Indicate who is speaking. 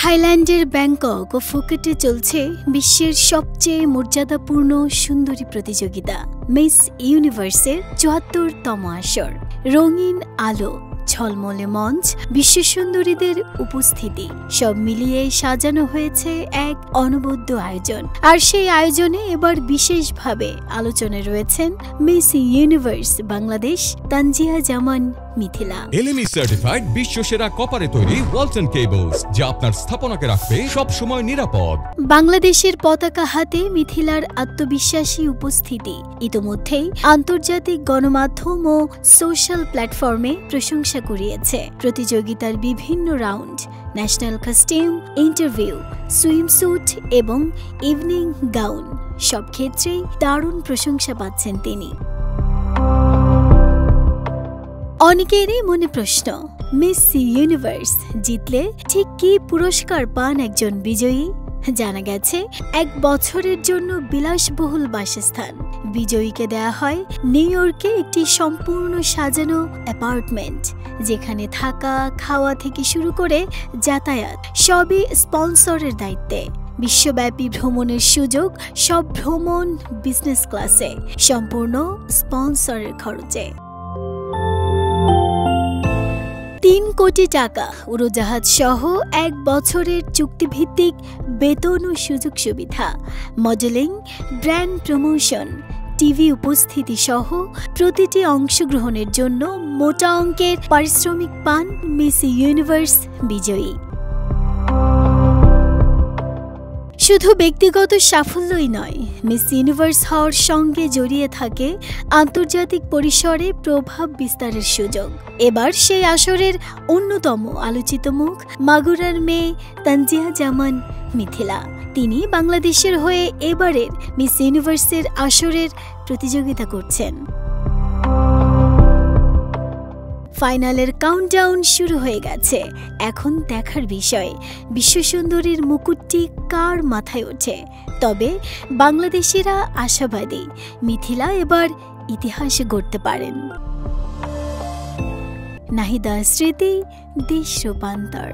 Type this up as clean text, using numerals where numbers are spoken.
Speaker 1: থাইল্যান্ডের ব্যাংকক ও ফুকেটে চলছে বিশ্বের সবচেয়ে মর্যাদাপূর্ণ সুন্দরী প্রতিযোগিতা মিস ইউনিভার্সের ৭৪তম আসর। রঙিন আলো, ঝলমলে মঞ্চ, বিশ্বসুন্দরীদের উপস্থিতি সব মিলিয়ে সাজানো হয়েছে এক অনবদ্য আয়োজন। আর সেই আয়োজনে এবার বিশেষভাবে আলোচনায় রয়েছেন মিস ইউনিভার্স বাংলাদেশ তানজিয়া জামান মিথিলা।
Speaker 2: এলএমই সার্টিফাইড বিশ্বসেরা কপারে তৈরি ওয়ালটন কেবলস, যা আপনার স্থাপনাকে রাখবে সব সময় নিরাপদ।
Speaker 1: বাংলাদেশের পতাকা হাতে মিথিলার আত্মবিশ্বাসী উপস্থিতি ইতোমধ্যেই আন্তর্জাতিক গণমাধ্যম ও সোশ্যাল প্ল্যাটফর্মে প্রশংসা কুড়িয়েছে। প্রতিযোগিতার বিভিন্ন round, national costume, interview, swimsuit এবং ইভিনিং গাউন সব ক্ষেত্রেই দারুণ প্রশংসা পাচ্ছেন তিনি। অনেকেরই মনে প্রশ্ন, মিস ইউনিভার্স জিতলে ঠিক কি পুরস্কার পান একজন বিজয়ী? জানা গেছে ১ বছরের জন্য বিলাসবহুল বাসস্থান। বিজয়ীকে দেয়া হয় নিউ ইয়র্কে একটি সম্পূর্ণ সাজানো অ্যাপার্টমেন্ট, যেখানে থাকা, খাওয়া থেকে শুরু করে যাতায়াত সবই স্পন্সরের দায়িত্বে। বিশ্বব্যাপী ভ্রমণের সুযোগ, সব ভ্রমণ বিজনেস ক্লাসে, সম্পূর্ণ স্পন্সরের খরচে। ৩ কোটি টাকা উড়োজাহাজ সহ ১ বছরের চুক্তিভিত্তিক বেতন ও সুযোগ সুবিধা, মডেলিং, ব্র্যান্ড প্রমোশন, টিভি উপস্থিতি সহ প্রতিটি অংশগ্রহণের জন্য মোটা অঙ্কের পারিশ্রমিক পান মিস ইউনিভার্স বিজয়ী। শুধু ব্যক্তিগত সাফল্যই নয়, মিস ইউনিভার্স হওয়ার সঙ্গে জড়িয়ে থাকে আন্তর্জাতিক পরিসরে প্রভাব বিস্তারের সুযোগ। এবার সেই আসরের অন্যতম আলোচিত মুখ মাগুরার মেয়ে তানজিয়া জামান মিথিলা। তিনি বাংলাদেশের হয়ে এবারের মিস ইউনিভার্সের আসরের প্রতিযোগিতা করছেন। ফাইনালের কাউন্টডাউন শুরু হয়ে গেছে। এখন দেখার বিষয়, বিশ্বসুন্দরীর মুকুটটি কার মাথায় ওঠে। তবে বাংলাদেশিরা আশাবাদী মিথিলা এবার ইতিহাস গড়তে পারেন। নাহিদা স্মৃতি, দেশ রূপান্তর।